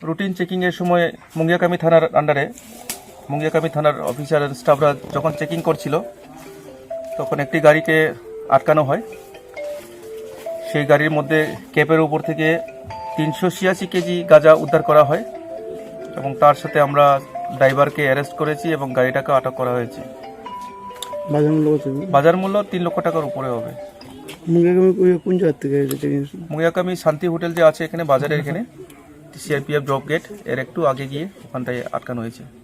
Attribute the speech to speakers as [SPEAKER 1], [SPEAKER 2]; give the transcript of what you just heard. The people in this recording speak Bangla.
[SPEAKER 1] রুটিন চেকিংয়ের সময় মুঙ্গিয়াকামি থানার আন্ডারে মুঙ্গিয়াকামি থানার অফিসার স্টাফরা যখন চেকিং করছিল তখন একটি গাড়িকে আটকানো হয়। সেই গাড়ির মধ্যে ক্যাপের উপর থেকে 386 কেজি গাঁজা উদ্ধার করা হয় এবং তার সাথে আমরা ড্রাইভারকে অ্যারেস্ট করেছি এবং গাড়িটাকে আটক করা হয়েছে। বাজার মূল্য 3 লক্ষ টাকার উপরে হবে।
[SPEAKER 2] কোন জায়গা থেকে?
[SPEAKER 1] মুঙ্গিয়াকামি শান্তি হোটেল যে আছে এখানে বাজারের এখানে সিআরপিএফ জব গেট এর একটু আগে গিয়ে ওখানটায় আটকানো হয়েছে।